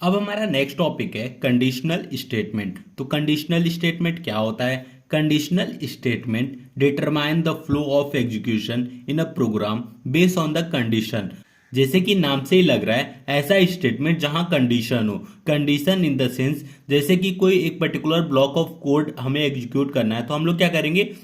अब हमारा next topic है कंडीशनल स्टेटमेंट। तो कंडीशनल स्टेटमेंट क्या होता है? Conditional statement determine the flow of execution in a program based on the condition. जैसे कि नाम से ही लग रहा है, ऐसा स्टेटमेंट जहां कंडीशन हो। कंडीशन इन द सेंस, जैसे कि कोई एक पर्टिकुलर ब्लॉक ऑफ कोड हमें एग्जीक्यूट करना है, तो हम लोग क्या करेंगे,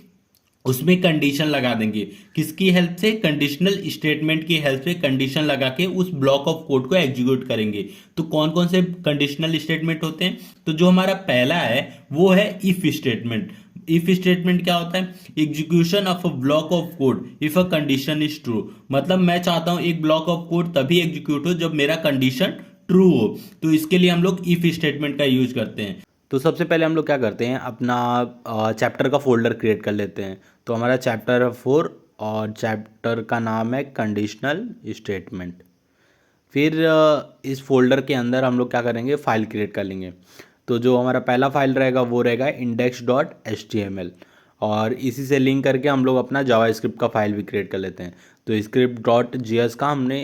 उसमें कंडीशन लगा देंगे। किसकी हेल्प से? कंडीशनल स्टेटमेंट की हेल्प से कंडीशन लगा के उस ब्लॉक ऑफ कोड को एग्जीक्यूट करेंगे। तो कौन कौन से कंडीशनल स्टेटमेंट होते हैं? तो जो हमारा पहला है वो है इफ स्टेटमेंट। इफ स्टेटमेंट क्या होता है? Execution of a block of code if a condition is true. मतलब मैं चाहता हूं एक ब्लॉक ऑफ कोड तभी एग्जीक्यूट हो जब मेरा कंडीशन ट्रू हो। तो इसके लिए हम लोग इफ स्टेटमेंट का यूज करते हैं। तो सबसे पहले हम लोग क्या करते हैं, अपना चैप्टर का फोल्डर क्रिएट कर लेते हैं। तो हमारा चैप्टर है 4 और चैप्टर का नाम है कंडीशनल स्टेटमेंट। फिर इस फोल्डर के अंदर हम लोग क्या करेंगे, फाइल क्रिएट कर लेंगे। तो जो हमारा पहला फाइल रहेगा वो रहेगा index.html, और इसी से लिंक करके हम लोग अपना जावास्क्रिप्ट का फाइल भी क्रिएट कर लेते हैं। तो script.js का हमने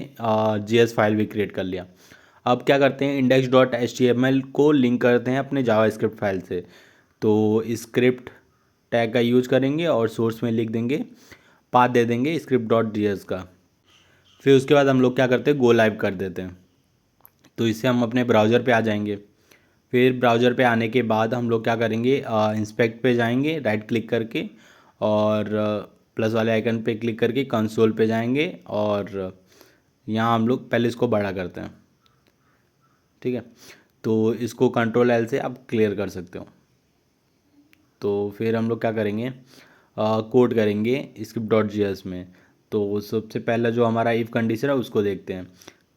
js फाइल भी क्रिएट कर लिया। अब क्या करते हैं, index.html को लिंक करते हैं अपने जावास्क्रिप्ट फाइल से। तो स्क्रिप्ट टैग का यूज करेंगे और सोर्स में लिख देंगे, पाथ दे देंगे script.js का। फिर उसके बाद हम लोग क्या करते हैं, गो लाइव कर देते हैं। तो इससे हम अपने ब्राउज़र पे आ जाएंगे। फिर ब्राउज़र पे आने के बाद हम लोग क्या करेंगे, इंस्पेक्ट पे जाएंगे राइट क्लिक करके, और प्लस वाले आइकन पे क्लिक करके कंसोल पे जाएंगे, और यहाँ हम लोग पहले इसको बड़ा करते हैं। ठीक है, तो इसको कंट्रोल एल से आप क्लियर कर सकते हो। तो फिर हम लोग क्या करेंगे, कोड करेंगे script.js में। तो सबसे पहला जो हमारा इफ़ कंडीशन है उसको देखते हैं।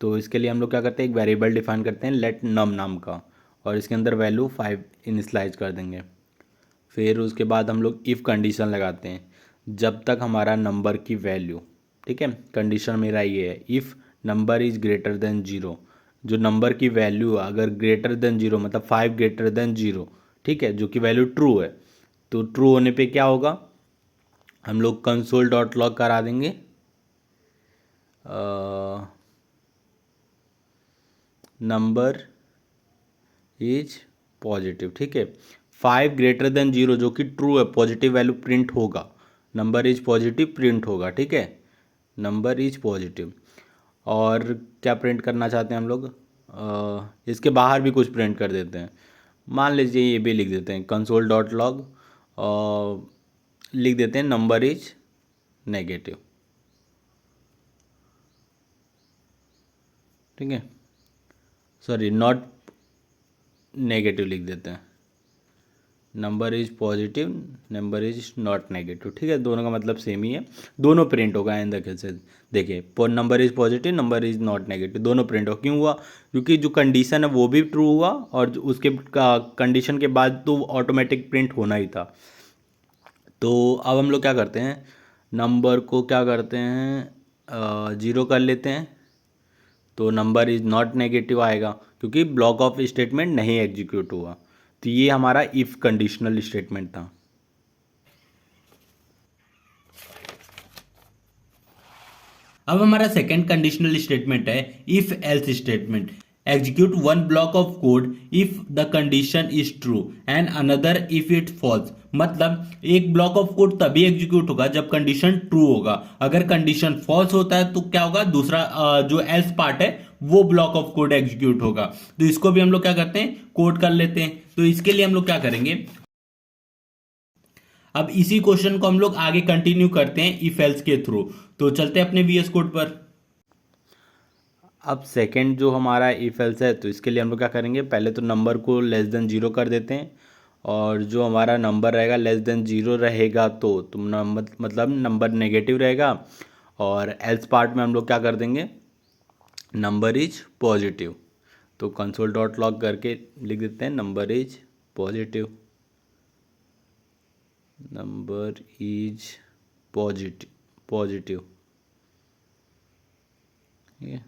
तो इसके लिए हम लोग क्या करते हैं, एक वेरिएबल डिफाइन करते हैं लेट नम नाम का, और इसके अंदर वैल्यू 5 इनिशलाइज कर देंगे। फिर उसके बाद हम लोग इफ़ कंडीशन लगाते हैं जब तक हमारा नंबर की वैल्यू, ठीक है, कंडीशन मेरा ये है, if number is greater than zero. जो नंबर की वैल्यू है अगर ग्रेटर देन जीरो, मतलब 5 ग्रेटर देन जीरो, ठीक है, जो कि वैल्यू ट्रू है, तो ट्रू होने पे क्या होगा, हम लोग कंसोल डॉट लॉग करा देंगे नंबर इज पॉजिटिव। ठीक है, 5 ग्रेटर देन जीरो जो कि ट्रू है, पॉजिटिव वैल्यू प्रिंट होगा, नंबर इज पॉजिटिव प्रिंट होगा। ठीक है, नंबर इज पॉजिटिव। और क्या प्रिंट करना चाहते हैं हम लोग, इसके बाहर भी कुछ प्रिंट कर देते हैं। मान लीजिए ये भी लिख देते हैं कंसोल डॉट लॉग, लिख देते हैं नंबर इज नेगेटिव। ठीक है, सॉरी नॉट नेगेटिव लिख देते हैं, number is positive, number is not negative. ठीक है, दोनों का मतलब सेम ही है, दोनों प्रिंट होगा इन द केसेस। देखिए, number is positive, number is not negative, दोनों प्रिंट हो। क्यों हुआ? क्योंकि जो कंडीशन है वो भी ट्रू हुआ, और उसके कंडीशन के बाद तो ऑटोमेटिक प्रिंट होना ही था। तो अब हम लोग क्या करते हैं, नंबर को क्या करते हैं, जीरो कर लेते हैं। तो नंबर इज नॉट नेगेटिव आएगा क्योंकि ब्लॉक ऑफ स्टेटमेंट नहीं एग्जीक्यूट हुआ। तो ये हमारा इफ़ कंडीशनल स्टेटमेंट था। अब हमारा सेकंड कंडीशनल स्टेटमेंट है if else statement. Execute one block of code if the condition is true and another if it falls. मतलब एक ब्लॉक ऑफ कोड तभी एग्जीक्यूट होगा जब कंडीशन ट्रू होगा। अगर कंडीशन फॉल्स होता है तो क्या होगा, दूसरा जो एल्स पार्ट है वो ब्लॉक ऑफ कोड एग्जीक्यूट होगा। तो इसको भी हम लोग क्या करते हैं, कोड कर लेते हैं। तो इसके लिए हम लोग क्या करेंगे, अब इसी क्वेश्चन को हम लोग आगे कंटिन्यू करते हैं इफ एल्स के थ्रू। तो चलते हैं अपने वीएस कोड पर। अब सेकंड जो हमारा इफ एल्स है, तो इसके लिए हम लोग क्या करेंगे, पहले तो नंबर को लेस देन जीरो कर देते हैं, और जो हमारा नंबर रहेगा लेस देन जीरो रहेगा तो तुम नंबर मतलब नंबर नेगेटिव रहेगा। और एल्स पार्ट में हम लोग क्या कर देंगे, नंबर इज पॉजिटिव। तो कंसोल डॉट लॉग करके लिख देते हैं number is positive, number is positive positive. ठीक है,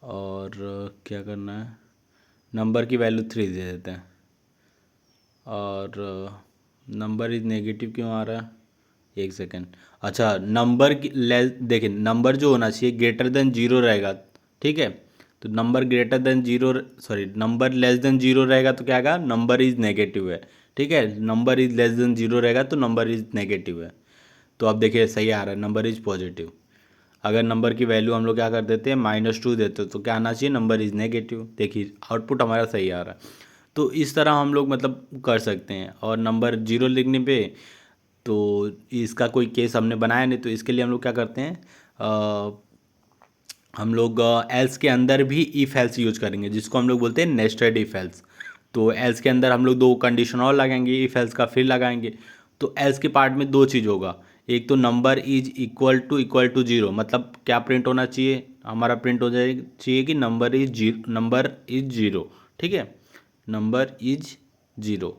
और क्या करना है, नंबर की वैल्यू 3 दे देते हैं। और नंबर इज नेगेटिव क्यों आ रहा है, एक सेकेंड। अच्छा, नंबर की लेस, देखिए नंबर जो होना चाहिए ग्रेटर देन जीरो रहेगा ठीक है। तो number greater than zero, sorry number less than zero रहेगा तो क्या आएगा, नंबर इज नेगेटिव है। ठीक है, number is less than zero रहेगा तो नंबर इज नेगेटिव है। तो अब देखिए सही आ रहा है, नंबर इज पॉजिटिव। अगर नंबर की वैल्यू हम लोग क्या कर देते हैं, -2 देते हैं तो क्या आना चाहिए, नंबर इज नेगेटिव। देखिए आउटपुट हमारा सही आ रहा है। तो इस तरह हम लोग मतलब कर सकते हैं। और नंबर जीरो लिखने पे तो इसका कोई केस हमने बनाया नहीं, तो इसके लिए हम लोग क्या करते हैं, हम लोग एल्स के अंदर भी इफ एल्स यूज करेंगे, जिसको हम लोग बोलते हैं नेस्टेड इफ एल्स। तो एल्स के अंदर हम लोग दो कंडीशन और लगाएंगे, इफ एल्स का फिर लगाएंगे। तो एल्स के पार्ट में दो चीज़ होगा, एक तो number is equal to zero, मतलब क्या प्रिंट होना चाहिए, हमारा प्रिंट हो जाए चाहिए कि नंबर इज जीरो। ठीक है, नंबर इज जीरो।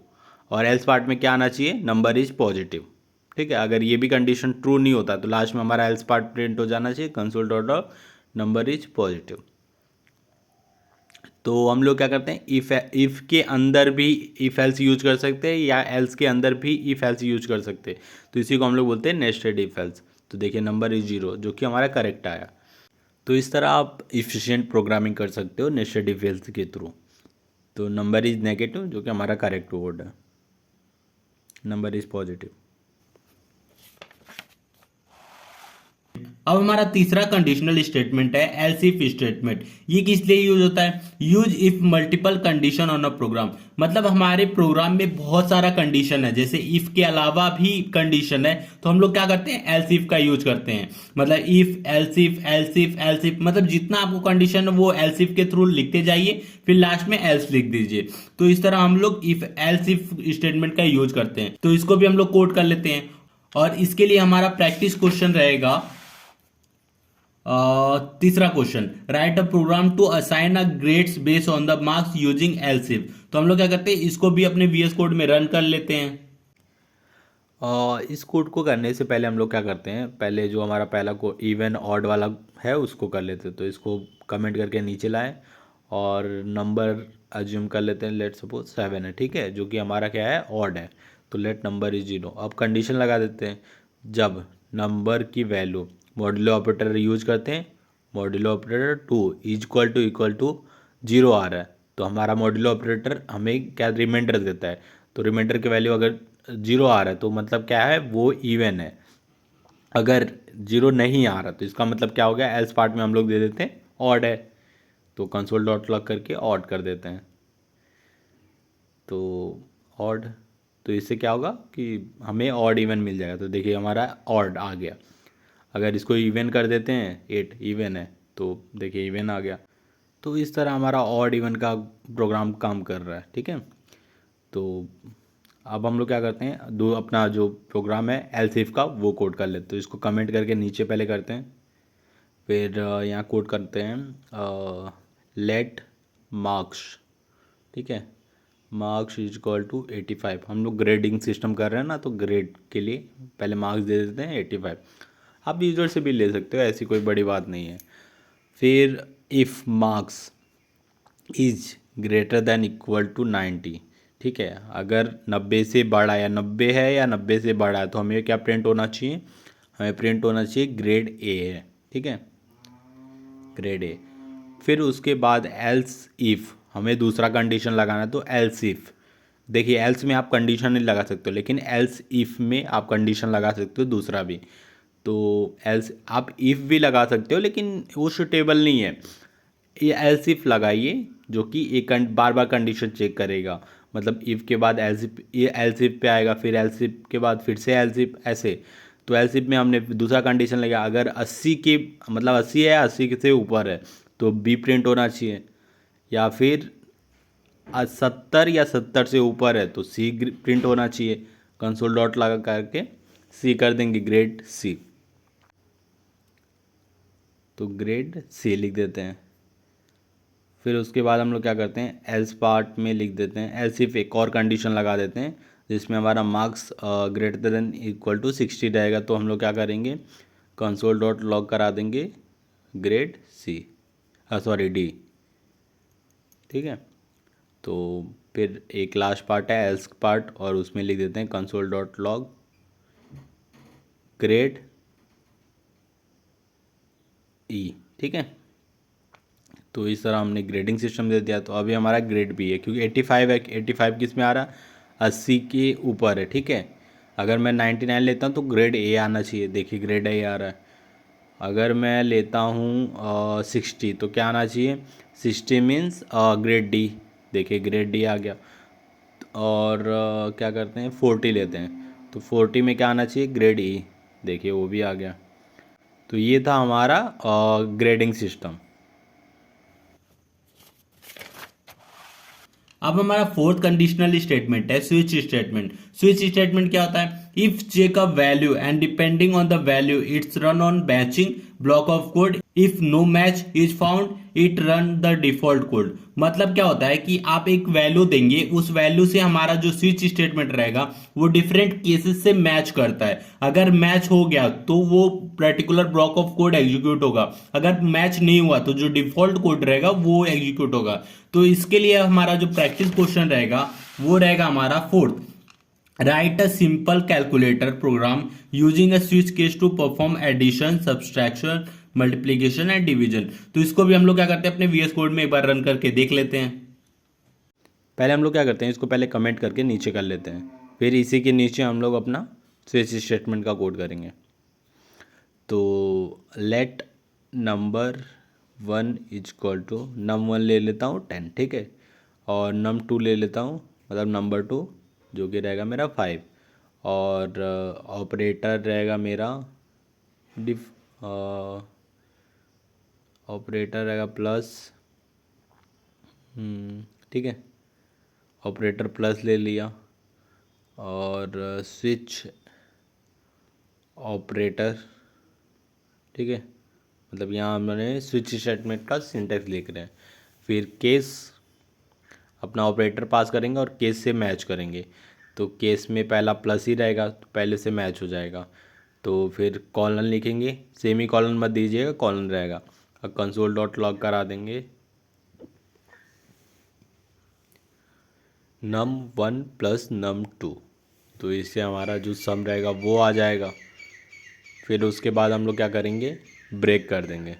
और एल्स पार्ट में क्या आना चाहिए, नंबर इज पॉजिटिव। ठीक है, अगर ये भी कंडीशन ट्रू नहीं होता तो लास्ट में हमारा एल्स पार्ट प्रिंट हो जाना चाहिए, console dot log number is positive. तो हम लोग क्या करते हैं, इफ के अंदर भी इफ एल्स यूज कर सकते हैं या एल्स के अंदर भी इफ एल्स यूज कर सकते हैं, तो इसी को हम लोग बोलते हैं नेस्टेड इफ एल्स। तो देखिए नंबर इज जीरो, जो कि हमारा करेक्ट आया। तो इस तरह आप इफिशिएंट प्रोग्रामिंग कर सकते हो नेस्टेड इफ एल्स के थ्रू। तो नंबर इज नेगेटिव जो कि हमारा करेक्ट वर्ड है, नंबर इज पॉजिटिव। अब हमारा तीसरा कंडीशनल स्टेटमेंट है एल्स इफ स्टेटमेंट। ये किस लिए यूज होता है, use if multiple condition on a program. मतलब हमारे प्रोग्राम में बहुत सारा कंडीशन है, जैसे इफ के अलावा भी कंडीशन है, तो हम लोग क्या करते हैं, एल्स इफ का यूज करते हैं। मतलब if else if else if else if, मतलब जितना आपको कंडीशन है वो एल्स इफ के थ्रू लिखते जाइए, फिर लास्ट में एल्स लिख दीजिए। तो इस तरह हम लोग इफ एल्स इफ स्टेटमेंट का यूज करते हैं। तो इसको भी हम लोग कोड कर लेते हैं। और इसके लिए हमारा प्रैक्टिस क्वेश्चन रहेगा, तीसरा question, write a program to assign a grades based on the marks using else if. तो हम लोग क्या करते हैं, इसको भी अपने VS कोड में रन कर लेते हैं। और इस कोड को करने से पहले हम लोग क्या करते हैं, पहले जो हमारा पहला को इवन ऑड वाला है उसको कर लेते हैं। तो इसको कमेंट करके नीचे लाएं और नंबर अज्यूम कर लेते हैं, लेट सपोज 7 है। ठीक है, जो कि हमारा क्या है, ऑड है। तो लेट नंबर इज जीरो। अब कंडीशन लगा देते हैं, जब नंबर की वैल्यू मॉड्यूलो ऑपरेटर यूज करते हैं, modulo operator 2 equal to zero आ रहा है, तो हमारा मॉड्यूलो ऑपरेटर हमें क्या रिमाइंडर देता है। तो रिमाइंडर की वैल्यू अगर जीरो आ रहा है तो मतलब क्या है, वो इवन है। अगर जीरो नहीं आ रहा तो इसका मतलब क्या हो गया, एल्स पार्ट में हम लोग दे देते हैं ऑड है। तो कंसोल डॉट लॉग करके ऑड कर देते हैं। तो ऑड, तो इससे क्या होगा कि हमें ऑड इवन मिल जाएगा। तो देखिए हमारा ऑड आ गया। अगर इसको इवन कर देते हैं, 8 इवन है, तो देखिए इवन आ गया। तो इस तरह हमारा ऑड इवन का प्रोग्राम काम कर रहा है। ठीक है, तो अब हम लोग क्या करते हैं, दो अपना जो प्रोग्राम है एल्स इफ का वो कोड कर लेते हैं। तो इसको कमेंट करके नीचे पहले करते हैं, फिर यहाँ कोड करते हैं लेट मार्क्स। ठीक है, मार्क्स इज इक्वल टू 85। हम लोग ग्रेडिंग सिस्टम कर रहे हैं ना, तो ग्रेड के लिए पहले मार्क्स दे देते हैं 85। आप यूजर से भी ले सकते हो, ऐसी कोई बड़ी बात नहीं है। फिर if marks is greater than equal to 90। ठीक है, अगर 90 से बड़ा या 90 है या 90 से बड़ा है तो हमें क्या प्रिंट होना चाहिए, हमें प्रिंट होना चाहिए ग्रेड ए है। ठीक है, ग्रेड ए। फिर उसके बाद एल्स इफ़ हमें दूसरा कंडीशन लगाना है, तो एल्स इफ़, देखिए एल्स में आप कंडीशन नहीं लगा सकते हो, लेकिन एल्स इफ़ में आप कंडीशन लगा सकते हो दूसरा भी। तो एल्स आप इफ़ भी लगा सकते हो, लेकिन वो सुटेबल नहीं है। ये एल्स इफ लगाइए जो कि एक बार बार कंडीशन चेक करेगा। मतलब इफ़ के बाद एल्स इफ, ये एल्स इफ पे आएगा, फिर एल्स इफ के बाद फिर से एल्स इफ, ऐसे। तो एल्स इफ में हमने दूसरा कंडीशन लगाया, अगर 80 के मतलब 80 है, 80 के से ऊपर है तो बी प्रिंट होना चाहिए, या फिर 70 या 70 से ऊपर है तो सी प्रिंट होना चाहिए। कंसोल डॉट लगा करके सी कर देंगे, ग्रेड सी। तो ग्रेड सी लिख देते हैं। फिर उसके बाद हम लोग क्या करते हैं, एल्स पार्ट में लिख देते हैं, एल्स इफ एक और कंडीशन लगा देते हैं जिसमें हमारा marks greater than equal to 60 रहेगा। तो हम लोग क्या करेंगे, कंसोल डॉट लॉग करा देंगे ग्रेड सी, सॉरी डी। ठीक है, तो फिर एक लास्ट पार्ट है एल्स पार्ट, और उसमें लिख देते हैं कंसोल डॉट लॉग ग्रेड ई। ठीक है, तो इस तरह हमने ग्रेडिंग सिस्टम दे दिया। तो अभी हमारा ग्रेड बी है, क्योंकि 85 है, 85 किस में आ रहा है, 80 के ऊपर है, ठीक है। अगर मैं 99 लेता हूँ तो ग्रेड ए आना चाहिए, देखिए ग्रेड ए आ रहा है। अगर मैं लेता हूँ 60 तो क्या आना चाहिए, 60 मीन्स ग्रेड डी, देखिए ग्रेड डी आ गया। और क्या करते हैं, 40 लेते हैं, तो 40 में क्या आना चाहिए, ग्रेड ई, देखिए वो भी आ गया। तो ये था हमारा ग्रेडिंग सिस्टम। अब हमारा फोर्थ कंडीशनल स्टेटमेंट है स्विच स्टेटमेंट। स्विच स्टेटमेंट क्या होता है, if check a value and depending on the value it's run on matching block of code, if no match is found it run the default code. मतलब क्या होता है कि आप एक वैल्यू देंगे, उस वैल्यू से हमारा जो स्विच स्टेटमेंट रहेगा वो डिफरेंट केसेस से मैच करता है। अगर मैच हो गया तो वो particular block of code execute होगा, अगर मैच नहीं हुआ तो जो डिफॉल्ट कोड रहेगा वो एग्जीक्यूट होगा। तो इसके लिए हमारा जो प्रैक्टिस क्वेश्चन रहेगा वो रहेगा हमारा fourth, write a simple calculator program using a switch case to perform addition, subtraction, multiplication and division. तो इसको भी हम लोग क्या करते हैं, अपने वीएस कोड में एक बार रन करके देख लेते हैं। पहले हम लोग क्या करते हैं, इसको पहले कमेंट करके नीचे कर लेते हैं, फिर इसी के नीचे हम लोग अपना स्विच स्टेटमेंट का कोड करेंगे। तो let number 1 is equal to num1 ले लेता हूँ 10, ठीक है, और num2 ले लेता हूँ, मतलब नंबर 2 जो कि रहेगा मेरा 5, और ऑपरेटर रहेगा मेरा डिफ ऑपरेटर रहेगा प्लस, ठीक है, ऑपरेटर प्लस ले लिया, और स्विच ऑपरेटर, ठीक है, मतलब यहाँ हमने स्विच स्टेटमेंट का सिंटैक्स लिख रहे हैं। फिर केस, अपना ऑपरेटर पास करेंगे और केस से मैच करेंगे। तो केस में पहला प्लस ही रहेगा तो पहले से मैच हो जाएगा। तो फिर कॉलन लिखेंगे, सेमी कॉलन मत दीजिएगा, कॉलन रहेगा, और कंसोल डॉट लॉग करा देंगे num1 प्लस num2, तो इससे हमारा जो सम रहेगा वो आ जाएगा। फिर उसके बाद हम लोग क्या करेंगे, ब्रेक कर देंगे,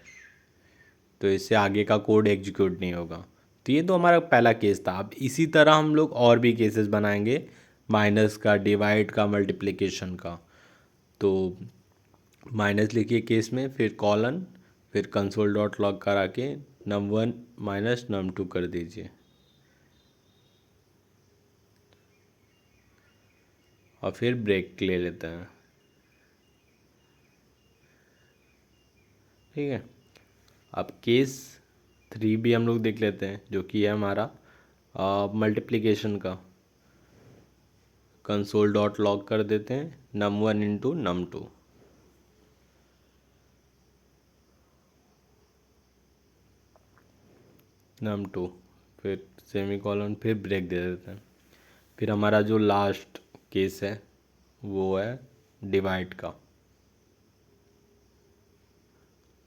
तो इससे आगे का कोड एग्जीक्यूट नहीं होगा। तो ये तो हमारा पहला केस था। अब इसी तरह हम लोग और भी केसेस बनाएंगे, माइनस का, डिवाइड का, मल्टीप्लिकेशन का। तो माइनस लिखिए केस में, फिर कॉलन, फिर कंसोल डॉट लॉग करा के num1 माइनस num2 कर दीजिए, और फिर ब्रेक ले लेते हैं, ठीक है। अब केस 3 भी हम लोग देख लेते हैं, जो कि है हमारा मल्टीप्लिकेशन का। कंसोल डॉट लॉग कर देते हैं num1 इंटू num2, num2, फिर सेमी कॉलन, फिर ब्रेक दे देते हैं। फिर हमारा जो लास्ट केस है वो है डिवाइड का,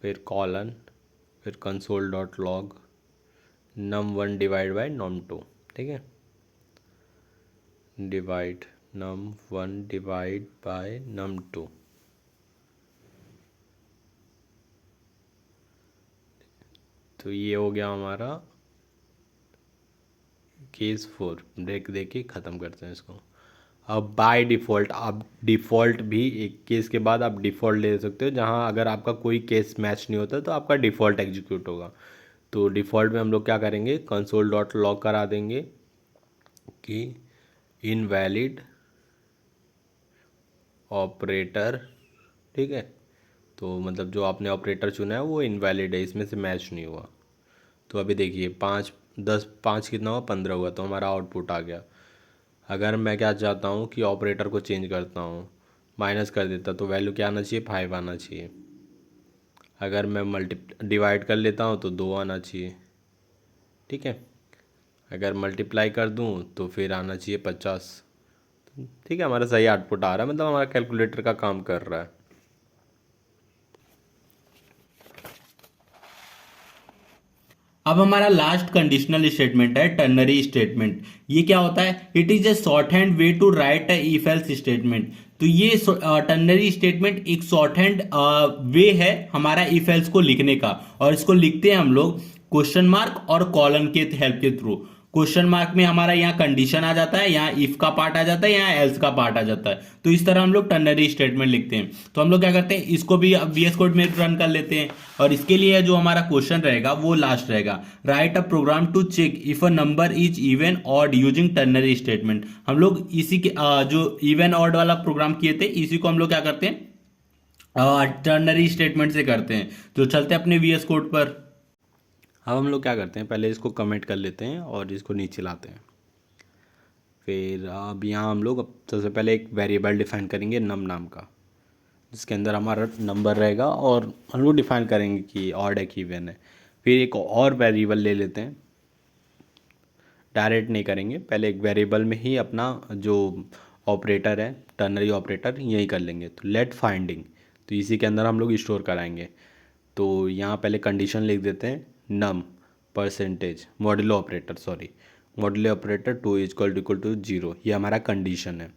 फिर कॉलन, फिर console dot log num1 divide by num2, ठीक है, divide num1 divide by num2। तो ये हो गया हमारा केस 4। ब्रेक दे के ख़त्म करते हैं इसको। अब बाय डिफ़ॉल्ट आप डिफ़ॉल्ट भी एक केस के बाद आप डिफ़ॉल्ट ले सकते हो, जहाँ अगर आपका कोई केस मैच नहीं होता तो आपका डिफ़ॉल्ट एग्जीक्यूट होगा। तो डिफ़ॉल्ट में हम लोग क्या करेंगे, कंसोल डॉट लॉग करा देंगे कि इनवैलिड ऑपरेटर, ठीक है। तो मतलब जो आपने ऑपरेटर चुना है वो इनवैलिड है, इसमें से मैच नहीं हुआ। तो अभी देखिए 5 10 5 कितना हुआ, 15 हुआ, तो हमारा आउटपुट आ गया। अगर मैं क्या चाहता हूँ कि ऑपरेटर को चेंज करता हूँ, माइनस कर देता, तो वैल्यू क्या आना चाहिए, 5 आना चाहिए। अगर मैं डिवाइड कर लेता हूँ तो 2 आना चाहिए, ठीक है। अगर मल्टीप्लाई कर दूँ तो फिर आना चाहिए 50, ठीक है। हमारा सही आउटपुट आ रहा है, मतलब हमारा कैलकुलेटर का काम कर रहा है। अब हमारा लास्ट कंडीशनल स्टेटमेंट है टर्नरी स्टेटमेंट। ये क्या होता है, it is a short hand way to write a if else statement. तो ये टर्नरी स्टेटमेंट एक शॉर्ट हैंड वे है हमारा इफ एल्स को लिखने का, और इसको लिखते हैं हम लोग क्वेश्चन मार्क और कॉलन के हेल्प के थ्रू। क्वेश्चन मार्क में हमारा यहाँ कंडीशन आ जाता है, यहाँ इफ का पार्ट आ जाता है, यहाँ एल्स का पार्ट आ जाता है। तो इस तरह हम लोग टर्नरी स्टेटमेंट लिखते हैं। तो हम लोग क्या करते हैं, इसको भी अब VS कोड में रन कर लेते हैं। और इसके लिए जो हमारा क्वेश्चन रहेगा वो लास्ट रहेगा, write a program to check if a number is even odd using ternary statement. हम लोग इसी के जो इवन ऑड वाला प्रोग्राम किए थे, इसी को हम लोग क्या करते हैं, टर्नरी स्टेटमेंट से करते हैं। तो चलते हैं अपने VS कोड पर। अब हम लोग क्या करते हैं, पहले इसको कमेंट कर लेते हैं और इसको नीचे लाते हैं। फिर अब यहाँ हम लोग अब सबसे पहले एक वेरिएबल डिफाइन करेंगे नम नाम का, जिसके अंदर हमारा नंबर रहेगा और हम लोग डिफाइन करेंगे कि ऑड है कि इवन है। फिर एक और वेरिएबल ले लेते हैं, डायरेक्ट नहीं करेंगे, पहले एक वेरिएबल में ही अपना जो ऑपरेटर है टर्नरी ऑपरेटर यही कर लेंगे। तो लेट फाइंडिंग, तो इसी के अंदर हम लोग स्टोर कराएंगे। तो यहाँ पहले कंडीशन लिख देते हैं num percentage modulo operator, sorry modulo operator 2 equal to 0, ये हमारा कंडीशन है।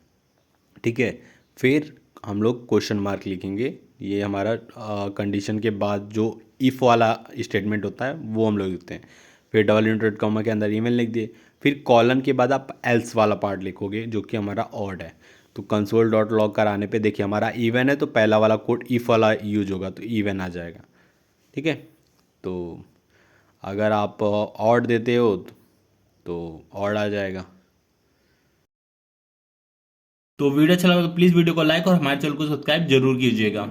ठीक है, फिर हम लोग क्वेश्चन मार्क लिखेंगे, ये हमारा कंडीशन के बाद जो इफ़ वाला स्टेटमेंट होता है वो हम लोग लिखते हैं। फिर डबल इंटरेट कॉमा के अंदर ईमेल लिख दिए। फिर कॉलन के बाद आप एल्स वाला पार्ट लिखोगे जो कि हमारा ऑड है। तो कंसोल डॉट लॉग कराने पे देखिए हमारा इवन है, तो पहला वाला कोड इफ़ वाला यूज होगा तो इवन आ जाएगा। ठीक है, तो अगर आप ऑड देते हो तो ऑड आ जाएगा। तो वीडियो अच्छा लगा तो प्लीज वीडियो को लाइक और हमारे चैनल को सब्सक्राइब जरूर कीजिएगा।